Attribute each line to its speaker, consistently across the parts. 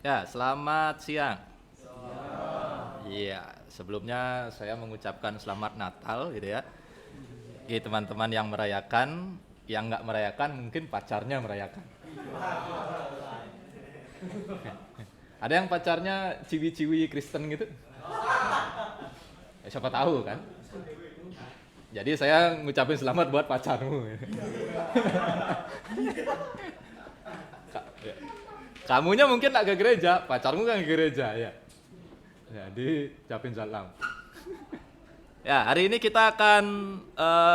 Speaker 1: Ya, selamat siang. Iya, sebelumnya saya mengucapkan selamat Natal gitu ya. Bagi teman-teman yang merayakan, yang nggak merayakan mungkin pacarnya merayakan. Ada yang pacarnya ciwi-ciwi Kristen gitu? Ya, siapa tahu kan? Jadi saya ngucapin selamat buat pacarmu. Ya. Kamunya mungkin nggak ke gereja, pacarmu kan ke gereja ya. Jadi ucapin salam. Ya, hari ini kita akan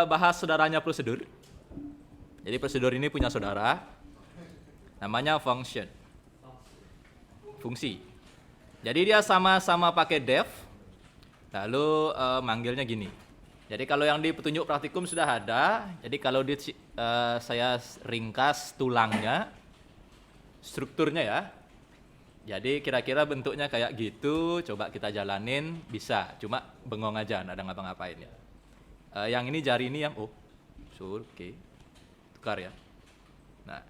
Speaker 1: bahas saudaranya prosedur. Jadi prosedur ini punya saudara, namanya function, fungsi. Jadi dia sama-sama pakai def, lalu manggilnya gini. Jadi kalau yang di petunjuk praktikum sudah ada, jadi kalau saya ringkas tulangnya, strukturnya ya. Jadi kira-kira bentuknya kayak gitu, coba kita jalanin, bisa. Cuma bengong aja, nggak ada ngapa-ngapain ya. Yang ini jari ini yang, oke. Tukar ya. Nah,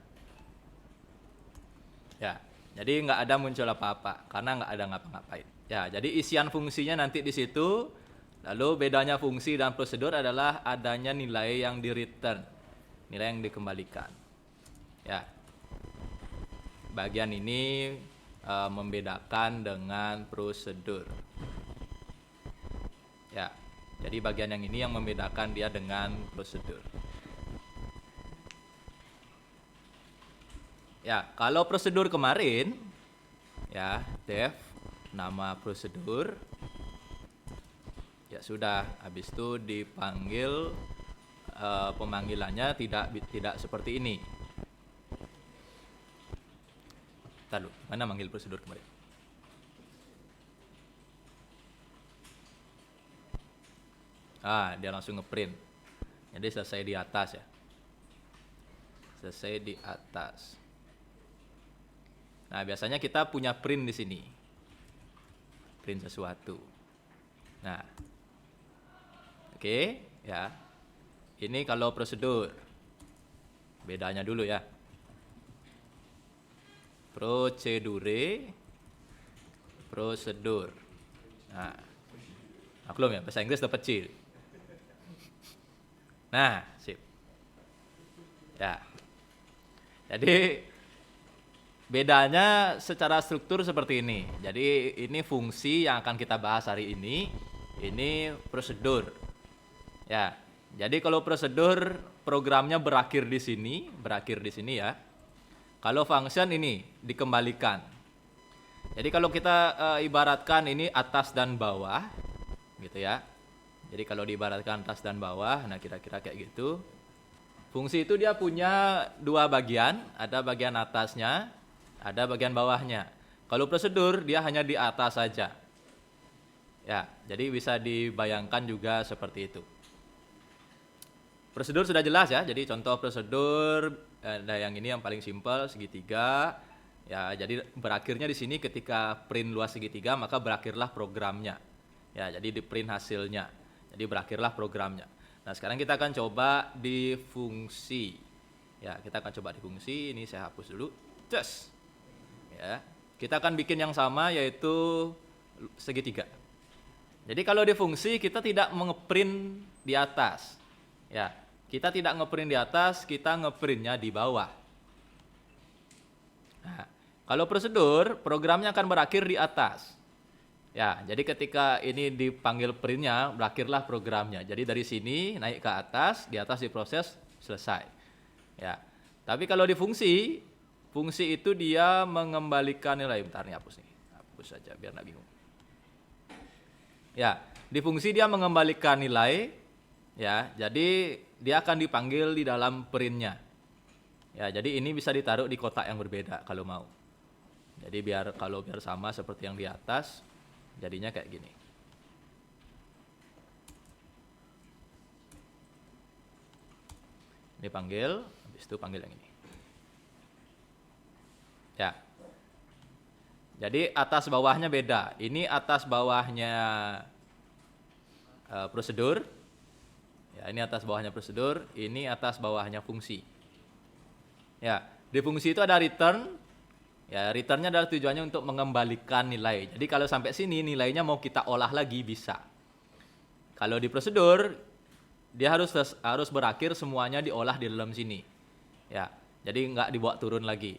Speaker 1: ya, jadi nggak ada muncul apa-apa, karena nggak ada ngapa-ngapain. Ya, jadi isian fungsinya nanti di situ. Lalu bedanya fungsi dan prosedur adalah adanya nilai yang di return, nilai yang dikembalikan. Ya, bagian ini membedakan dengan prosedur. Ya, jadi bagian yang ini yang membedakan dia dengan prosedur. Ya, kalau prosedur kemarin, ya, def, nama prosedur, ya sudah, habis itu dipanggil, pemanggilannya tidak seperti ini. Lalu, mana manggil prosedur kemarin? Dia langsung ngeprint. Jadi selesai di atas ya. Selesai di atas. Nah, biasanya kita punya print di sini. Print sesuatu. Nah, oke, ya. Ini kalau prosedur. Bedanya dulu ya. Prosedur. Nah, maklum ya, bahasa Inggris dapat C. Nah, sip. Ya. Jadi bedanya secara struktur seperti ini. Jadi ini fungsi yang akan kita bahas hari ini. Ini prosedur. Ya. Jadi kalau prosedur programnya berakhir di sini ya. Kalau function ini dikembalikan. Jadi kalau kita ibaratkan ini atas dan bawah gitu ya. Jadi kalau diibaratkan atas dan bawah, nah kira-kira kayak gitu. Fungsi itu dia punya dua bagian, ada bagian atasnya, ada bagian bawahnya. Kalau prosedur dia hanya di atas saja. Ya, jadi bisa dibayangkan juga seperti itu. Prosedur sudah jelas ya. Jadi contoh prosedur ada yang ini yang paling simpel segitiga. Ya, jadi berakhirnya di sini ketika print luas segitiga maka berakhirlah programnya. Ya, jadi di print hasilnya. Jadi berakhirlah programnya. Nah, sekarang kita akan coba di fungsi. Ya, kita akan coba di fungsi. Ini saya hapus dulu. Cus. Ya, kita akan bikin yang sama yaitu segitiga. Jadi kalau di fungsi kita tidak ngeprint di atas. Ya, kita tidak ngeprint di atas, kita ngeprintnya di bawah. Nah, kalau prosedur, programnya akan berakhir di atas. Ya, jadi ketika ini dipanggil printnya, berakhirlah programnya. Jadi dari sini naik ke atas, di atas diproses, selesai. Ya, tapi kalau di fungsi itu dia mengembalikan nilai. Bentar nih, hapus nih. Hapus saja biar nggak bingung. Ya, di fungsi dia mengembalikan nilai. Ya, jadi dia akan dipanggil di dalam printnya. Ya, jadi ini bisa ditaruh di kotak yang berbeda kalau mau. Jadi biar sama seperti yang di atas, jadinya kayak gini. Ini panggil, habis itu panggil yang ini. Ya. Jadi atas bawahnya beda. Ini atas bawahnya prosedur. Ya, ini atas bawahnya prosedur, ini atas bawahnya fungsi. Ya, di fungsi itu ada return, Ya, returnnya adalah tujuannya untuk mengembalikan nilai. Jadi kalau sampai sini nilainya mau kita olah lagi bisa. Kalau di prosedur dia harus berakhir semuanya diolah di dalam sini. Ya, jadi nggak dibawa turun lagi.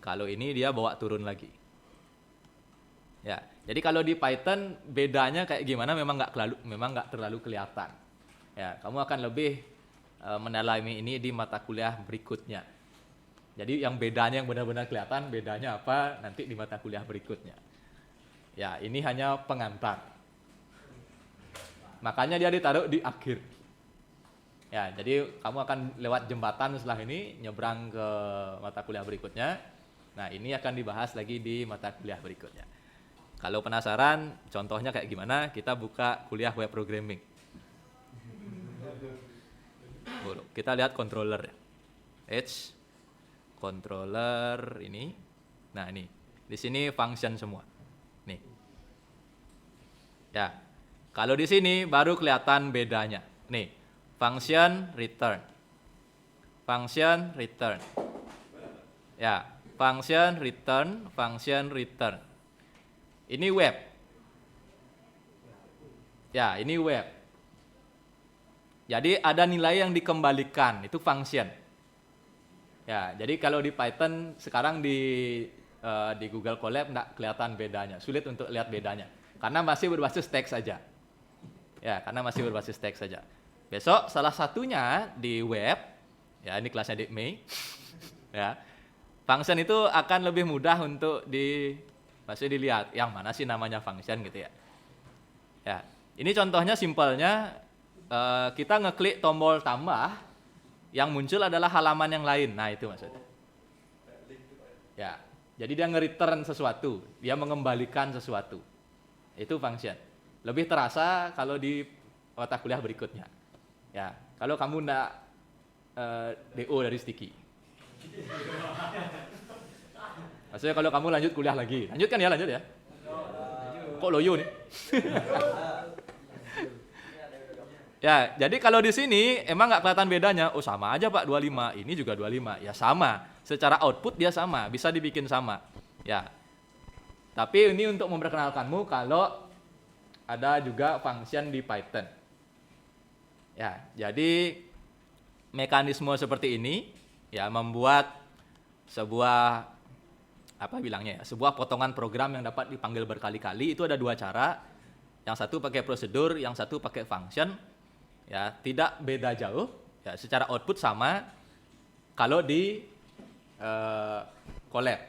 Speaker 1: Kalau ini dia bawa turun lagi. Ya, jadi kalau di Python bedanya kayak gimana memang nggak terlalu kelihatan. Ya, kamu akan lebih mendalami ini di mata kuliah berikutnya. Jadi yang bedanya yang benar-benar kelihatan bedanya apa nanti di mata kuliah berikutnya. Ya, ini hanya pengantar. Makanya dia ditaruh di akhir. Ya, jadi kamu akan lewat jembatan setelah ini nyebrang ke mata kuliah berikutnya. Nah, ini akan dibahas lagi di mata kuliah berikutnya. Kalau penasaran contohnya kayak gimana, kita buka kuliah web programming. Kita lihat controller ya. Edge controller ini. Nah, ini. Di sini function semua. Nih. Ya. Kalau di sini baru kelihatan bedanya. Nih, function return. Function return. Ya, function return, function return. Ini web. Ya, ini web. Jadi ada nilai yang dikembalikan, itu function. Ya, jadi kalau di Python sekarang di Google Colab nggak kelihatan bedanya, sulit untuk lihat bedanya, karena masih berbasis teks saja. Ya, karena masih berbasis teks saja. Besok salah satunya di web, ya ini kelasnya di Mei, ya, function itu akan lebih mudah untuk masih dilihat yang mana sih namanya function gitu ya. Ya, ini contohnya simpelnya kita ngeklik tombol tambah. Yang muncul adalah halaman yang lain. Nah, itu maksudnya. Ya, jadi dia nge-return sesuatu, dia mengembalikan sesuatu. Itu function. Lebih terasa kalau di mata kuliah berikutnya. Ya, kalau kamu enggak DO dari sticky. Maksudnya kalau kamu lanjut kuliah lagi. Lanjut ya. Kok loyo nih? Ya, jadi kalau di sini emang nggak kelihatan bedanya. Oh, sama aja Pak, 25. Ini juga 25. Ya sama. Secara output dia sama, bisa dibikin sama. Ya. Tapi ini untuk memperkenalkanmu kalau ada juga function di Python. Ya, jadi mekanisme seperti ini ya membuat sebuah sebuah potongan program yang dapat dipanggil berkali-kali. Itu ada dua cara. Yang satu pakai prosedur, yang satu pakai function. Ya, tidak beda jauh, ya secara output sama kalau di Colab.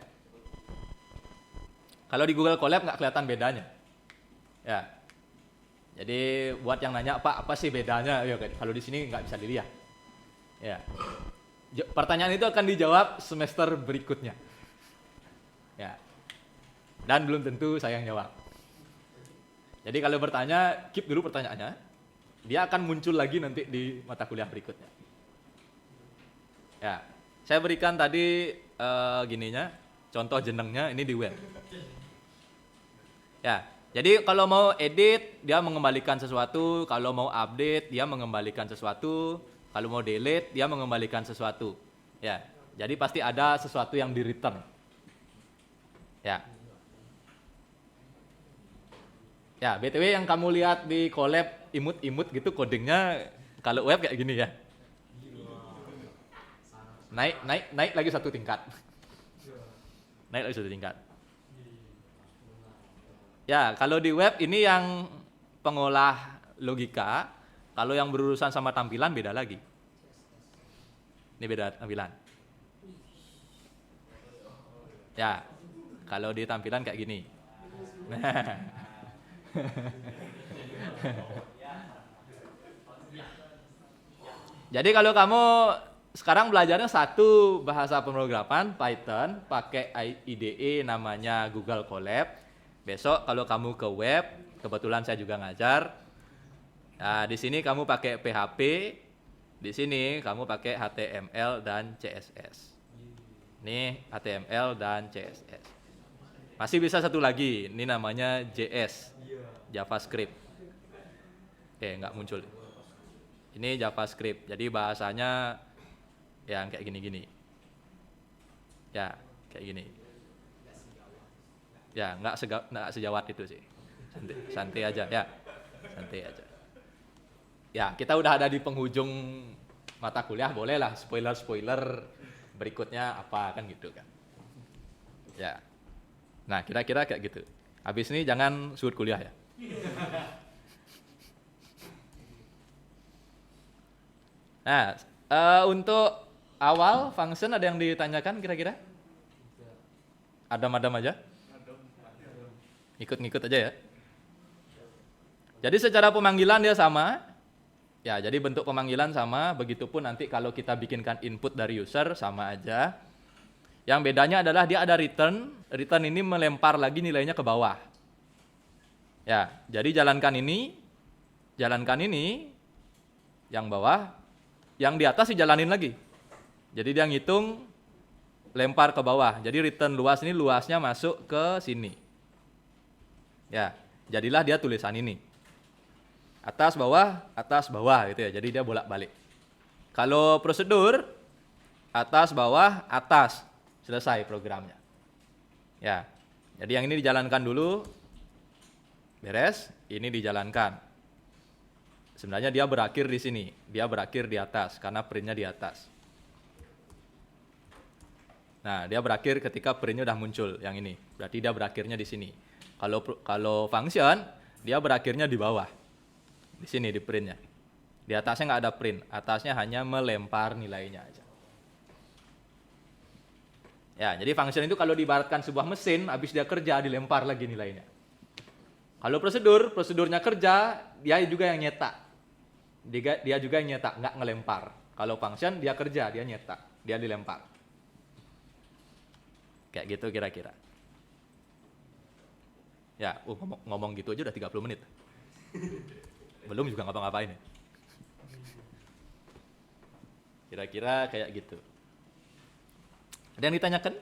Speaker 1: Kalau di Google Colab nggak kelihatan bedanya. Ya. Jadi buat yang nanya, Pak, apa sih bedanya? Ya, kalau di sini nggak bisa dilihat. Ya. Pertanyaan itu akan dijawab semester berikutnya. Ya. Dan belum tentu saya yang jawab. Jadi kalau bertanya, keep dulu pertanyaannya. Dia akan muncul lagi nanti di mata kuliah berikutnya. Ya, saya berikan tadi contoh jenengnya ini di web. Ya, jadi kalau mau edit dia mengembalikan sesuatu, kalau mau update dia mengembalikan sesuatu, kalau mau delete dia mengembalikan sesuatu. Ya, jadi pasti ada sesuatu yang di return. Ya. Ya, BTW yang kamu lihat di Colab imut-imut gitu codingnya kalau web kayak gini ya. Naik lagi satu tingkat. Naik lagi satu tingkat. Ya, kalau di web ini yang pengolah logika, kalau yang berurusan sama tampilan beda lagi. Ini beda tampilan. Ya, kalau di tampilan kayak gini. Jadi kalau kamu sekarang belajarnya satu bahasa pemrograman Python pakai IDE namanya Google Colab. Besok kalau kamu ke web, kebetulan saya juga ngajar. Nah, di sini kamu pakai PHP, di sini kamu pakai HTML dan CSS. Ini HTML dan CSS. Masih bisa satu lagi, ini namanya JS. JavaScript. Nggak muncul. Ini JavaScript. Jadi bahasanya yang kayak gini-gini. Ya, kayak gini. Ya, nggak sejawat itu sih. Santai aja ya. Santai aja. Ya, kita udah ada di penghujung mata kuliah, bolehlah spoiler berikutnya apa kan gitu kan. Ya. Nah, kira-kira kayak gitu. Habis ini jangan sud kuliah ya. Nah, untuk awal function ada yang ditanyakan kira-kira? Adam-adam aja? Ikut-ngikut aja ya. Jadi secara pemanggilan dia sama. Ya, jadi bentuk pemanggilan sama, begitupun nanti kalau kita bikinkan input dari user sama aja. Yang bedanya adalah dia ada return ini melempar lagi nilainya ke bawah. Ya, jadi jalankan ini, yang bawah, yang di atas dijalanin lagi. Jadi dia ngitung lempar ke bawah. Jadi return luas ini luasnya masuk ke sini. Ya, jadilah dia tulisan ini. Atas bawah gitu ya. Jadi dia bolak-balik. Kalau prosedur atas bawah atas, selesai programnya. Ya. Jadi yang ini dijalankan dulu. Beres, ini dijalankan. Sebenarnya dia berakhir di sini. Dia berakhir di atas karena printnya di atas. Nah, dia berakhir ketika printnya udah muncul yang ini. Berarti dia berakhirnya di sini. Kalau function, dia berakhirnya di bawah. Di sini di printnya. Di atasnya nggak ada print, atasnya hanya melempar nilainya aja. Ya, jadi function itu kalau diibaratkan sebuah mesin, habis dia kerja dilempar lagi nilainya. Kalau prosedurnya kerja, dia juga yang nyetak. Dia juga yang nyetak, nggak ngelempar. Kalau function dia kerja, dia nyetak, dia dilempar. Kayak gitu kira-kira. Ya, ngomong gitu aja udah 30 menit. Belum juga ngapa-ngapain ya. Kira-kira kayak gitu. Ada yang ditanyakan?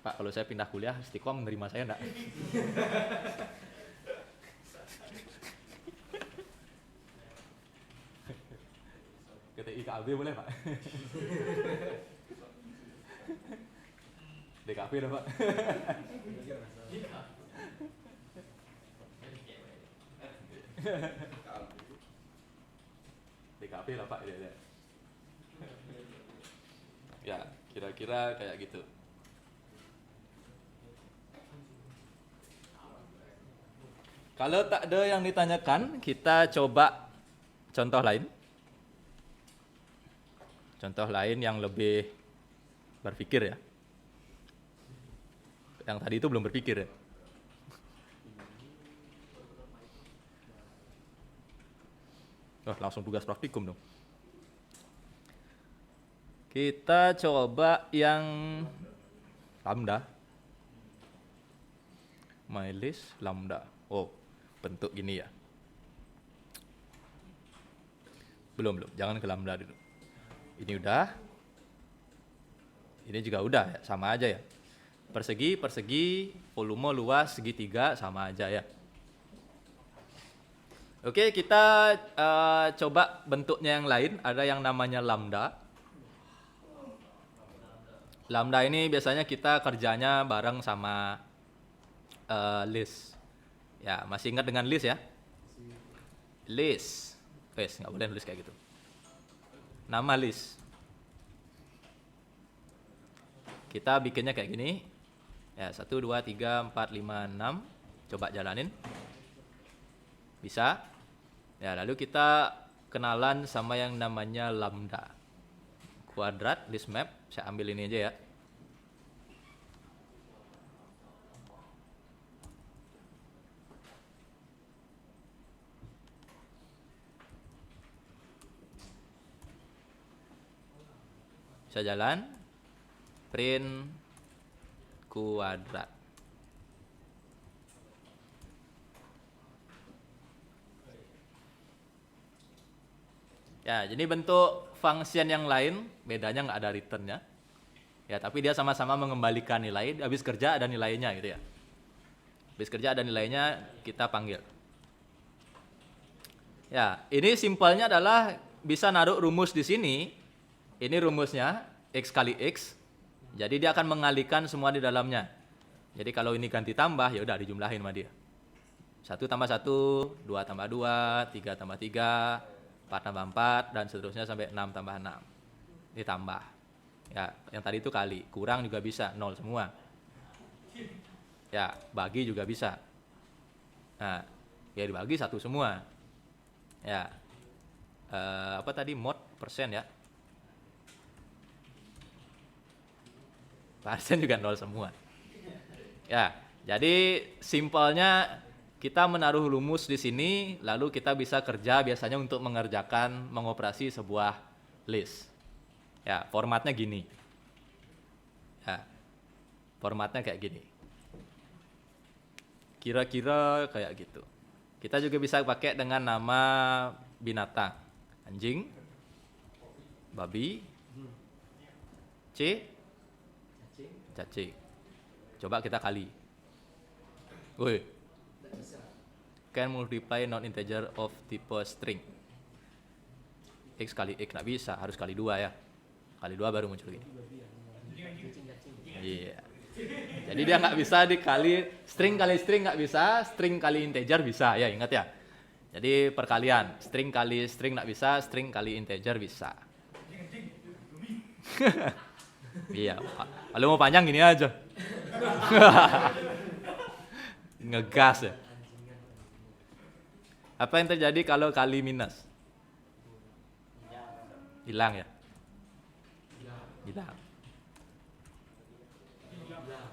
Speaker 1: Pak, kalau saya pindah kuliah, Istiqom menerima saya enggak? Ke IKB boleh, Pak? DKP dah, Pak. DKP lah Pak dia. Ya, kira-kira kayak gitu. Kalau tak ada yang ditanyakan, kita coba contoh lain. Contoh lain yang lebih berpikir ya. Yang tadi itu belum berpikir ya. Oh, langsung tugas praktikum dong. Kita coba yang lambda. MyList lambda. Oh, bentuk gini ya. Belum. Jangan ke lambda dulu. Ini udah. Ini juga udah ya, sama aja ya. Persegi, volume luas, segitiga, sama aja ya. Oke, kita coba bentuknya yang lain. Ada yang namanya lambda. Lambda ini biasanya kita kerjanya bareng sama list. Ya, masih ingat dengan list ya? List. Nggak boleh nulis kayak gitu. Nama list. Kita bikinnya kayak gini. Ya, 1, 2, 3, 4, 5, 6. Coba jalanin. Bisa. Ya, lalu kita kenalan sama yang namanya lambda. Kuadrat list map. Saya ambil ini aja ya. Bisa jalan. Print kuadrat. Ya, jadi bentuk function yang lain, bedanya nggak ada return-nya. Ya, tapi dia sama-sama mengembalikan nilai, habis kerja ada nilainya gitu ya. Habis kerja ada nilainya, kita panggil. Ya, ini simpelnya adalah bisa naruh rumus di sini. Ini rumusnya, X kali X. Jadi dia akan mengalihkan semua di dalamnya. Jadi kalau ini ganti tambah, ya udah dijumlahin sama dia. 1 tambah 1, 2 tambah 2, 3 tambah 3, 4 tambah 4, dan seterusnya sampai 6 tambah 6. Ini tambah. Ya, yang tadi itu kali. Kurang juga bisa, 0 semua. Ya, bagi juga bisa. Nah, ya dibagi 1 semua. Ya, apa tadi, mod persen ya. Persen juga 0 semua. Ya, jadi simpelnya kita menaruh rumus di sini, lalu kita bisa kerja biasanya untuk mengerjakan, mengoperasi sebuah list. Ya, formatnya gini. Ya, formatnya kayak gini. Kira-kira kayak gitu. Kita juga bisa pakai dengan nama binatang. Anjing, babi, cacing. Coba kita kali. Woi. Can multiply non-integer of type string. X kali X nggak bisa, harus kali 2 ya. Kali 2 baru muncul gini. Iya. Jadi dia nggak bisa dikali, string kali string nggak bisa, string kali integer bisa, ya ingat ya. Jadi perkalian, string kali string nggak bisa, string kali integer bisa. Iya, kalau mau panjang gini aja. Ngegas ya. Apa yang terjadi kalau kali minus? Hilang ya?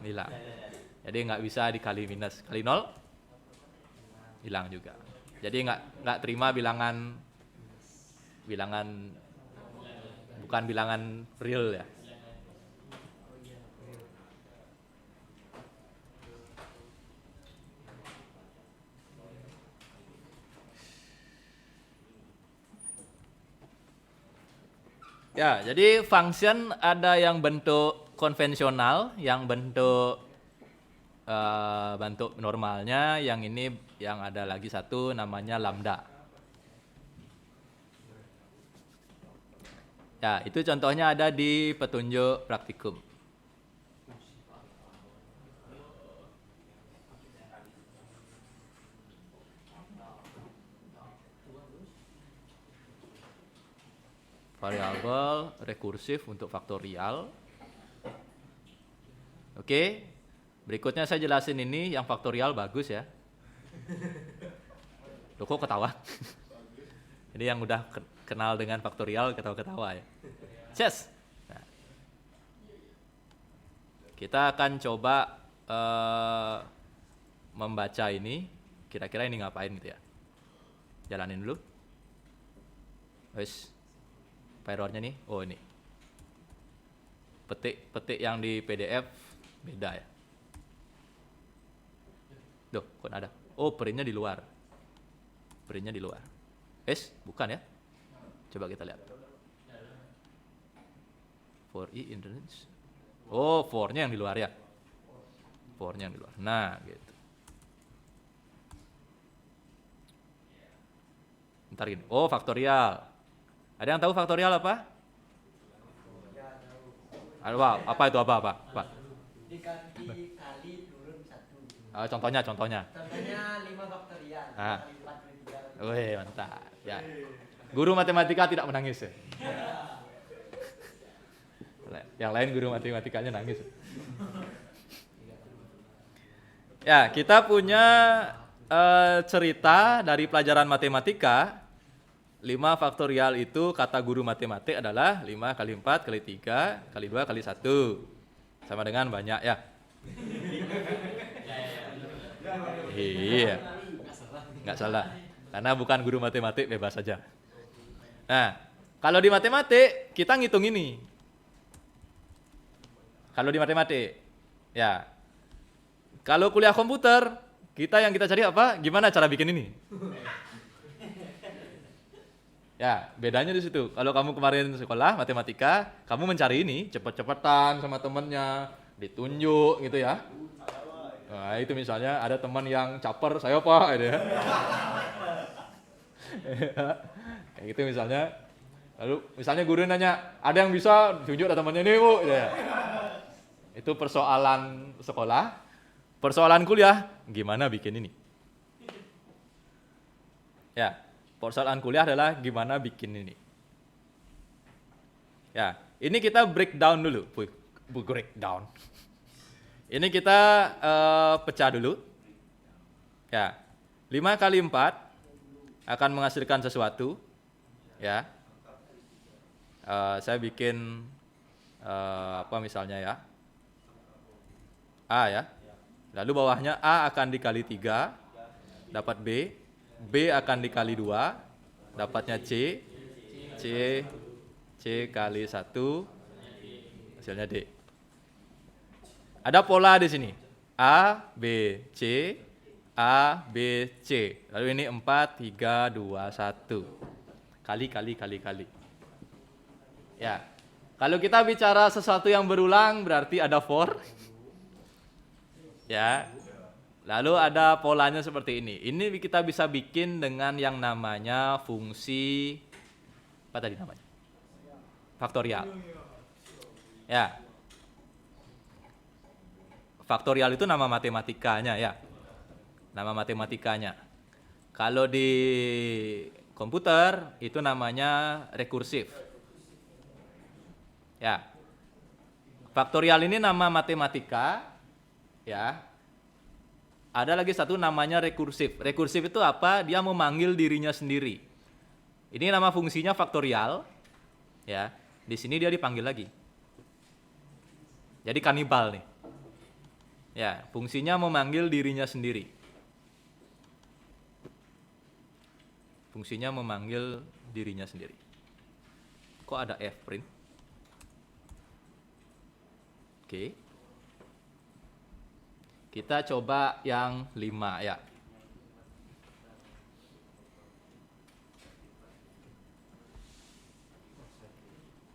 Speaker 1: Hilang. Jadi nggak bisa dikali minus. Kali 0? Hilang juga. Jadi nggak terima bilangan bukan bilangan real ya. Ya, jadi function ada yang bentuk konvensional, yang bentuk bentuk normalnya, yang ini yang ada lagi satu namanya lambda. Ya, itu contohnya ada di petunjuk praktikum. Variabel rekursif untuk faktorial. Oke, berikutnya saya jelasin ini yang faktorial bagus ya. Loh kok ketawa? Ini yang udah kenal dengan faktorial ketawa-ketawa ya. Yes. Nah, kita akan coba membaca ini. Kira-kira ini ngapain gitu ya? Jalanin dulu. Wes. Errornya nih, oh ini. Petik yang di PDF beda ya. Duh, kok ada? Oh, printnya di luar. Printnya di luar. Bukan ya? Coba kita lihat. For i in range. Oh, for-nya yang di luar ya. For-nya yang di luar. Nah, gitu. Ntar gini. Oh, faktorial. Ada yang tahu faktorial apa? Apa itu apa?
Speaker 2: Diganti kali turun 1.
Speaker 1: Contohnya.
Speaker 2: Contohnya 5 faktorial. Kali 4 kali 3.
Speaker 1: Wih, mantap. Ya. Guru matematika tidak menangis ya. Yang lain guru matematikanya nangis. Ya, kita punya cerita dari pelajaran matematika. 5 faktorial itu kata guru matematik adalah 5 kali 4 kali 3 kali 2 kali 1. Sama dengan banyak ya. Iya. Nggak salah. Karena bukan guru matematik, bebas saja. Nah, kalau di matematik kita ngitung ini. Kalau di matematik, ya. Kalau kuliah komputer, yang kita cari apa? Gimana cara bikin ini? Ya, bedanya di situ. Kalau kamu kemarin sekolah matematika, kamu mencari ini cepet-cepetan sama temennya, ditunjuk gitu ya. Nah, itu misalnya ada teman yang caper, saya apa gitu ya. Kayak gitu misalnya. Lalu misalnya guru nanya, ada yang bisa ditunjuk ada temannya nih, Bu gitu ya. Itu persoalan sekolah. persoalan kuliah, gimana bikin ini? Ya, persoalan kuliah adalah gimana bikin ini. Ya, ini kita breakdown dulu. Breakdown. Ini kita pecah dulu. Ya, 5 kali 4 akan menghasilkan sesuatu. Ya, saya bikin apa misalnya ya, A ya. Lalu bawahnya A akan dikali 3, dapat B. B akan dikali 2, dapatnya C. C kali 1, hasilnya D. Ada pola di sini. A, B, C, A, B, C. Lalu ini 4, 3, 2, 1. Kali. Ya. Kalau kita bicara sesuatu yang berulang berarti ada for. Ya. Lalu ada polanya seperti ini. Ini kita bisa bikin dengan yang namanya fungsi apa tadi namanya? Faktorial. Ya. Faktorial itu nama matematikanya ya. Nama matematikanya. Kalau di komputer itu namanya rekursif. Ya. Faktorial ini nama matematika ya. Ada lagi satu namanya rekursif. Rekursif itu apa? Dia memanggil dirinya sendiri. Ini nama fungsinya faktorial. Ya, di sini dia dipanggil lagi. Jadi kanibal nih. Ya, fungsinya memanggil dirinya sendiri. Fungsinya memanggil dirinya sendiri. Kok ada F print? Oke. Kita coba yang 5 ya.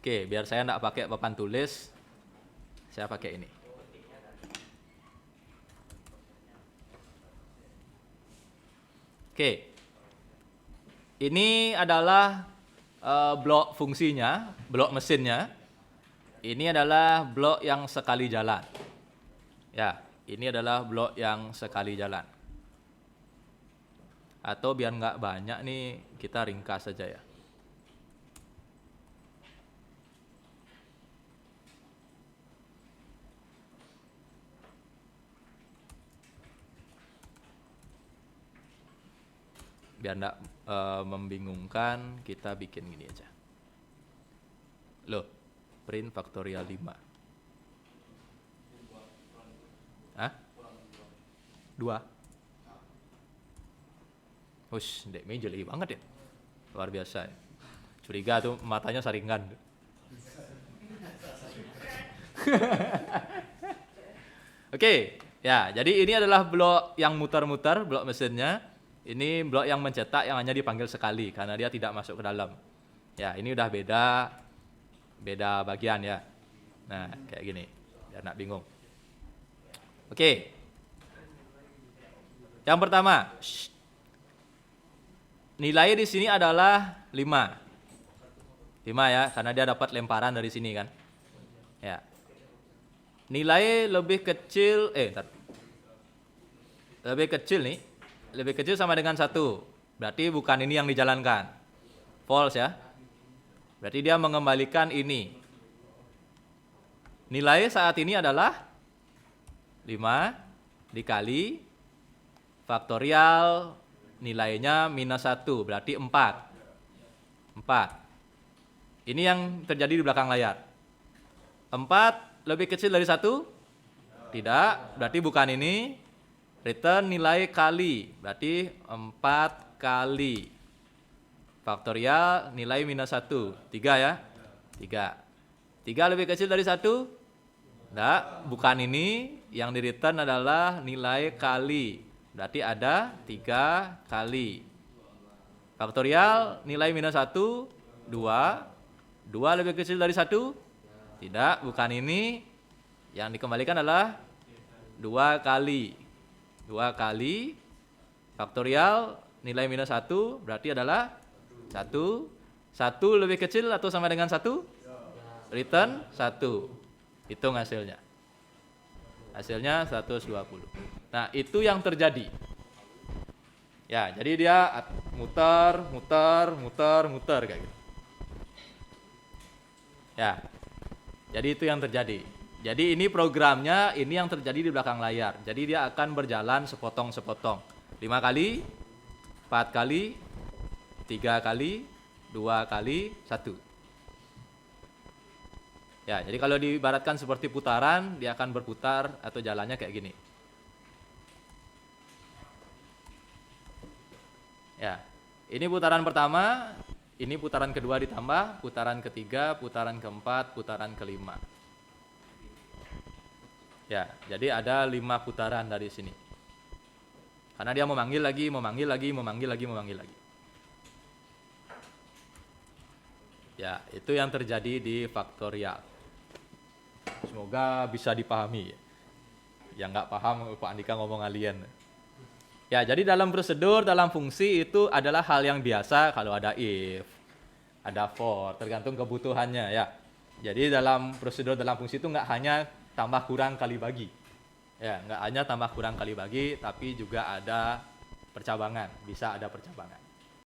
Speaker 1: Oke, biar saya enggak pakai papan tulis, saya pakai ini. Oke. Ini adalah blok fungsinya, blok mesinnya. Ini adalah blok yang sekali jalan. Ya. Ini adalah blok yang sekali jalan. Atau biar nggak banyak nih, kita ringkas saja ya. Biar nggak membingungkan, kita bikin gini aja. Loh, print faktorial 5. Hah? 2. Hush, Dek Mei jeli banget ya. Luar biasa ya. Curiga tuh matanya saringan. Oke, ya, jadi ini adalah blok yang muter-muter, blok mesinnya. Ini blok yang mencetak yang hanya dipanggil sekali karena dia tidak masuk ke dalam. Ya, ini udah beda bagian ya. Nah, kayak gini. Biar nggak bingung. Oke. Yang pertama, nilai di sini adalah 5. 5 ya, karena dia dapat lemparan dari sini kan. Ya. Nilai lebih kecil, lebih kecil nih. Lebih kecil sama dengan 1. Berarti bukan ini yang dijalankan. False ya. Berarti dia mengembalikan ini. Nilai saat ini adalah 5 dikali faktorial nilainya minus 1, berarti 4. Ini yang terjadi di belakang layar. 4 lebih kecil dari 1? Tidak, berarti bukan ini. Return nilai kali, berarti 4 kali. Faktorial nilai minus 1, 3 ya. 3 lebih kecil dari 1? Tidak, bukan ini. Yang di return adalah nilai kali. Berarti ada 3 kali. Faktorial nilai minus 1, 2. 2 lebih kecil dari 1? Tidak, bukan ini. Yang dikembalikan adalah 2 kali. 2 kali. Faktorial nilai minus 1 berarti adalah 1. 1 lebih kecil atau sama dengan 1? Return 1. Hitung hasilnya. Hasilnya 120. Nah, itu yang terjadi. Ya, jadi dia muter, muter, muter, muter kayak gitu. Ya. Jadi itu yang terjadi. Jadi ini programnya, ini yang terjadi di belakang layar. Jadi dia akan berjalan sepotong-sepotong. 5 kali, 4 kali, 3 kali, 2 kali, 1. Ya, jadi kalau diibaratkan seperti putaran, dia akan berputar atau jalannya kayak gini. Ya, ini putaran pertama, ini putaran kedua ditambah, putaran ketiga, putaran keempat, putaran kelima. Ya, jadi ada 5 putaran dari sini. Karena dia memanggil lagi, memanggil lagi, memanggil lagi, memanggil lagi. Ya, itu yang terjadi di faktorial. Semoga bisa dipahami. Yang nggak paham, Pak Andika ngomong alien. Ya, jadi dalam prosedur, dalam fungsi itu adalah hal yang biasa kalau ada if, ada for, tergantung kebutuhannya ya. Jadi dalam prosedur, dalam fungsi itu nggak hanya tambah kurang kali bagi. Ya, nggak hanya tambah kurang kali bagi, tapi juga ada percabangan, bisa ada percabangan.